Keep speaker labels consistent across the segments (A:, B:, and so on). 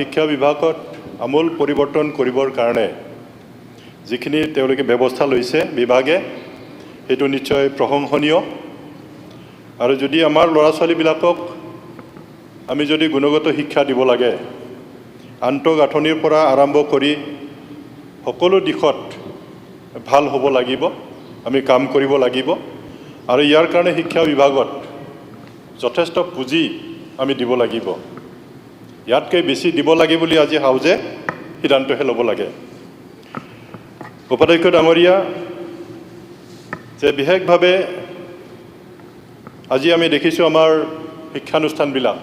A: শিক্ষা বিভাগত আমূল পৰিৱৰ্তন কৰিবৰ কাৰণে যিখিনি তেওঁলোকে ব্যৱস্থা লৈছে বিভাগে সেইটো নিশ্চয় প্ৰশংসনীয় আৰু যদি আমাৰ ল'ৰা ছোৱালীবিলাকক আমি যদি গুণগত শিক্ষা দিব লাগে আন্তঃগাঁথনিৰ পৰা আৰম্ভ কৰি সকলো দিশত ভাল হ'ব লাগিব আমি কাম কৰিব লাগিব আৰু ইয়াৰ কাৰণে শিক্ষা বিভাগত যথেষ্ট পুঁজি আমি দিব লাগিব ইয়াতকে বেছি দিব লাগে বুলি আজি হাউজে সিদ্ধান্তহে ল'ব লাগে উপাধ্যক্ষ ডাঙৰীয়া যে বিশেষভাৱে আজি আমি দেখিছোঁ আমাৰ শিক্ষানুষ্ঠানবিলাক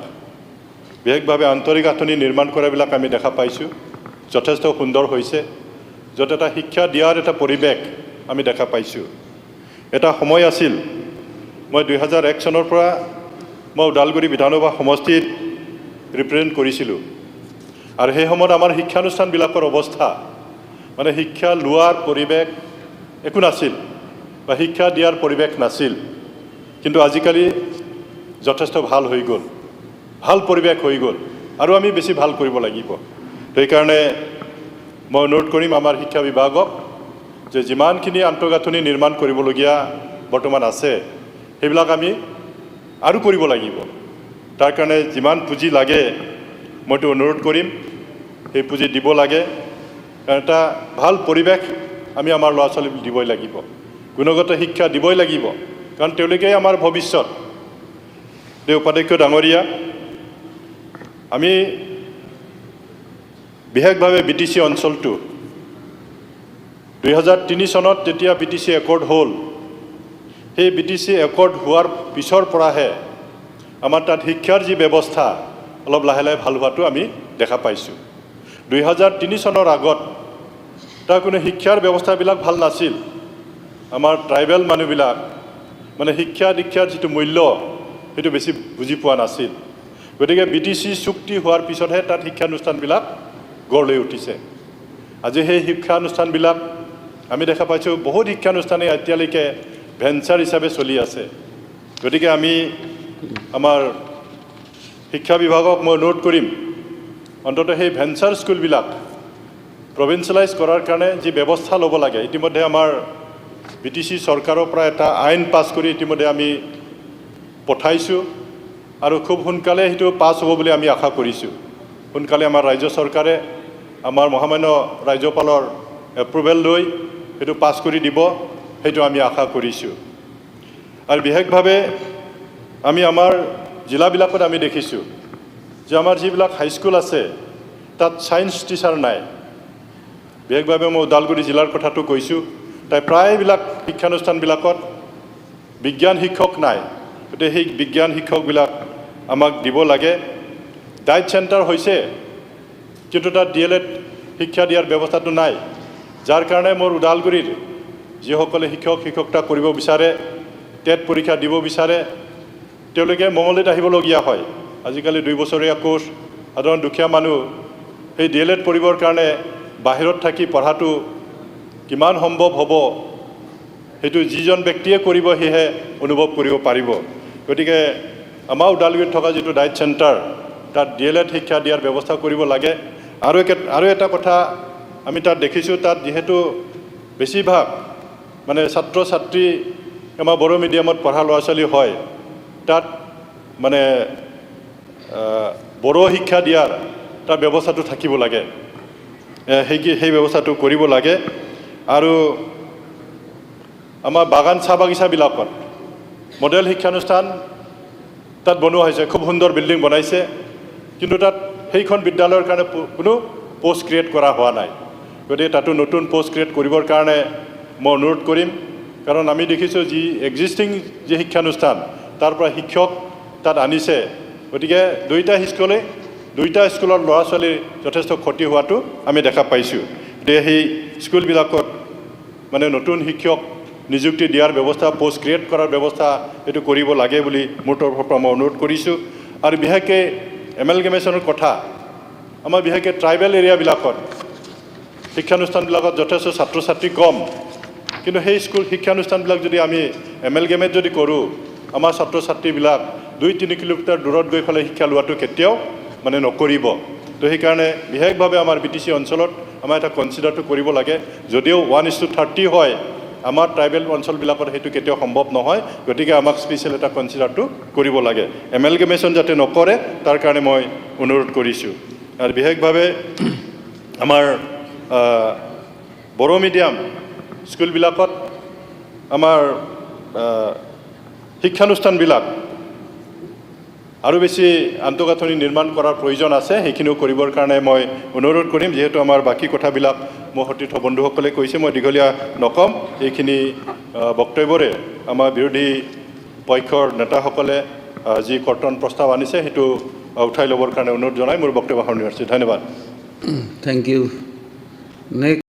A: বিশেষভাৱে আন্তৰিক গাঁথনি নিৰ্মাণ কৰাবিলাক আমি দেখা পাইছোঁ যথেষ্ট সুন্দৰ হৈছে য'ত এটা শিক্ষা দিয়াৰ এটা পৰিৱেশ আমি দেখা পাইছোঁ এটা সময় আছিল মই 2001 চনৰ পৰা মই ওদালগুৰি বিধানসভা সমষ্টিত ৰিপ্ৰেজেণ্ট কৰিছিলোঁ আৰু সেই সময়ত আমাৰ শিক্ষানুষ্ঠানবিলাকৰ অৱস্থা মানে শিক্ষা লোৱাৰ পৰিৱেশ একো নাছিল বা শিক্ষা দিয়াৰ পৰিৱেশ নাছিল কিন্তু আজিকালি যথেষ্ট ভাল হৈ গ'ল ভাল পৰিৱেশ হৈ গ'ল আৰু আমি বেছি ভাল কৰিব লাগিব সেইকাৰণে মই অনুৰোধ কৰিম আমাৰ শিক্ষা বিভাগক যে যিমানখিনি আন্তঃগাঁথনি নিৰ্মাণ কৰিবলগীয়া বৰ্তমান আছে সেইবিলাক আমি আৰু কৰিব লাগিব তাৰ কাৰণে যিমান পুঁজি লাগে মইতো অনুৰোধ কৰিম সেই পুঁজি দিব লাগে কাৰণ এটা ভাল পৰিৱেশ আমি আমাৰ ল'ৰা ছোৱালীক দিবই লাগিব গুণগত শিক্ষা দিবই লাগিব কাৰণ তেওঁলোকেই আমাৰ ভৱিষ্যত উপাধ্যক্ষ ডাঙৰীয়া আমি বিশেষভাৱে BTC অঞ্চলটো 2003 চনত যেতিয়া BTC একৰ্ড হ'ল সেই BTC একৰ্ড হোৱাৰ পিছৰ পৰাহে আমাৰ তাত শিক্ষাৰ যি ব্যৱস্থা অলপ লাহে লাহে ভাল হোৱাটো আমি দেখা পাইছোঁ 2003 চনৰ আগত তাৰ কোনো শিক্ষাৰ ব্যৱস্থাবিলাক ভাল নাছিল আমাৰ ট্ৰাইবেল মানুহবিলাক মানে শিক্ষা দীক্ষাৰ যিটো মূল্য সেইটো বেছি বুজি পোৱা নাছিল গতিকে BTC চুক্তি হোৱাৰ পিছতহে তাত শিক্ষানুষ্ঠানবিলাক গঢ় লৈ উঠিছে আজি সেই শিক্ষানুষ্ঠানবিলাক আমি দেখা পাইছোঁ বহুত শিক্ষানুষ্ঠানে এতিয়ালৈকে ভেঞ্চাৰ হিচাপে চলি আছে গতিকে আমি আমাৰ শিক্ষা বিভাগক মই অনুৰোধ কৰিম অন্ততঃ সেই ভেঞ্চাৰ স্কুলবিলাক প্ৰভিন্সিয়েলাইজ কৰাৰ কাৰণে যি ব্যৱস্থা ল'ব লাগে ইতিমধ্যে আমাৰ BTC চৰকাৰৰ পৰা এটা আইন পাছ কৰি ইতিমধ্যে আমি পঠাইছোঁ আৰু খুব সোনকালে সেইটো পাছ হ'ব বুলি আমি আশা কৰিছোঁ সোনকালে আমাৰ ৰাজ্য চৰকাৰে আমাৰ মহামান্য ৰাজ্যপালৰ এপ্ৰুভেল লৈ সেইটো পাছ কৰি দিব সেইটো আমি আশা কৰিছোঁ আৰু বিশেষভাৱে আমি আমাৰ জিলাবিলাকত আমি দেখিছোঁ যে আমাৰ যিবিলাক হাইস্কুল আছে তাত ছায়েন্স টিচাৰ নাই বিশেষভাৱে মই ওদালগুৰি জিলাৰ কথাটো কৈছোঁ তাই প্ৰায়বিলাক শিক্ষানুষ্ঠানবিলাকত বিজ্ঞান শিক্ষক নাই গতিকে সেই বিজ্ঞান শিক্ষকবিলাক আমাক দিব লাগে ডায়েট চেণ্টাৰ হৈছে কিন্তু তাত DLED শিক্ষা দিয়াৰ ব্যৱস্থাটো নাই যাৰ কাৰণে মোৰ ওদালগুৰিৰ যিসকলে শিক্ষকতা কৰিব বিচাৰে টেট পৰীক্ষা দিব বিচাৰে তেওঁলোকে মঙলদৈত আহিবলগীয়া হয় আজিকালি 2 বছৰীয়া কোৰ্চ সাধাৰণ দুখীয়া মানুহ সেই DLED পঢ়িবৰ কাৰণে বাহিৰত থাকি পঢ়াটো কিমান সম্ভৱ হ'ব সেইটো যিজন ব্যক্তিয়ে কৰিব সেহে অনুভৱ কৰিব পাৰিব গতিকে আমাৰ ওদালগুৰিত থকা যিটো ডায়েট চেণ্টাৰ তাত DLED শিক্ষা দিয়াৰ ব্যৱস্থা কৰিব লাগে আৰু এটা কথা আমি তাত দেখিছোঁ তাত যিহেতু বেছিভাগ মানে ছাত্ৰ ছাত্ৰী আমাৰ বড়ো মিডিয়ামত পঢ়া ল'ৰা ছোৱালী হয় তাত মানে বড়ো শিক্ষা দিয়াৰ তাৰ ব্যৱস্থাটো থাকিব লাগে সেই ব্যৱস্থাটো কৰিব লাগে আৰু আমাৰ বাগান চাহ বাগিচাবিলাকত মডেল শিক্ষানুষ্ঠান তাত বনোৱা হৈছে খুব সুন্দৰ বিল্ডিং বনাইছে কিন্তু তাত সেইখন বিদ্যালয়ৰ কাৰণে কোনো পোষ্ট ক্ৰিয়েট কৰা হোৱা নাই গতিকে তাতো নতুন পোষ্ট ক্ৰিয়েট কৰিবৰ কাৰণে মই অনুৰোধ কৰিম কাৰণ আমি দেখিছোঁ যি এক্সিষ্টিং যি শিক্ষানুষ্ঠান তাৰ পৰা শিক্ষক তাত আনিছে গতিকে দুইটা স্কুলৰ ল'ৰা ছোৱালীৰ যথেষ্ট ক্ষতি হোৱাটো আমি দেখা পাইছোঁ গতিকে সেই স্কুলবিলাকত মানে নতুন শিক্ষক নিযুক্তি দিয়াৰ ব্যৱস্থা পোষ্ট ক্ৰিয়েট কৰাৰ ব্যৱস্থা এইটো কৰিব লাগে বুলি মোৰ তৰফৰ পৰা মই অনুৰোধ কৰিছোঁ আৰু বিশেষকৈ এমেলগেমেশ্যনৰ কথা আমাৰ বিশেষকৈ ট্ৰাইবেল এৰিয়াবিলাকত শিক্ষানুষ্ঠানবিলাকত যথেষ্ট ছাত্ৰ ছাত্ৰী কম কিন্তু সেই শিক্ষানুষ্ঠানবিলাক যদি আমি এমেলগেমেট যদি কৰোঁ আমাৰ ছাত্ৰ ছাত্ৰীবিলাক 2-3 কিলোমিটাৰ দূৰত গৈ পেলাই শিক্ষা লোৱাটো কেতিয়াও মানে নকৰিব তো সেইকাৰণে বিশেষভাৱে আমাৰ BTC অঞ্চলত আমাৰ এটা কনচিডাৰটো কৰিব লাগে যদিও 1:30 হয় আমাৰ ট্ৰাইবেল অঞ্চলবিলাকত সেইটো কেতিয়াও সম্ভৱ নহয় গতিকে আমাক স্পেচিয়েল এটা কনচিডাৰটো কৰিব লাগে এমেলগেমেশ্যন যাতে নকৰে তাৰ কাৰণে মই অনুৰোধ কৰিছোঁ আৰু বিশেষভাৱে আমাৰ বড়ো মিডিয়াম স্কুলবিলাকত আমাৰ শিক্ষানুষ্ঠানবিলাক আৰু বেছি আন্তঃগাঁথনি নিৰ্মাণ কৰাৰ প্ৰয়োজন আছে সেইখিনিও কৰিবৰ কাৰণে মই অনুৰোধ কৰিম যেহেতু আমাৰ বাকী কথাবিলাক মোৰ সতীৰ্থ বন্ধুসকলে কৈছে মই দীঘলীয়া নকম এইখিনি বক্তব্যৰে আমাৰ বিৰোধী পক্ষৰ নেতাসকলে যি কৰ্তন প্ৰস্তাৱ আনিছে সেইটো উঠাই ল'বৰ কাৰণে অনুৰোধ জনাই মোৰ বক্তব্য সামৰণি মাৰিছোঁ ধন্যবাদ
B: থ্যাংক ইউ নেক্সট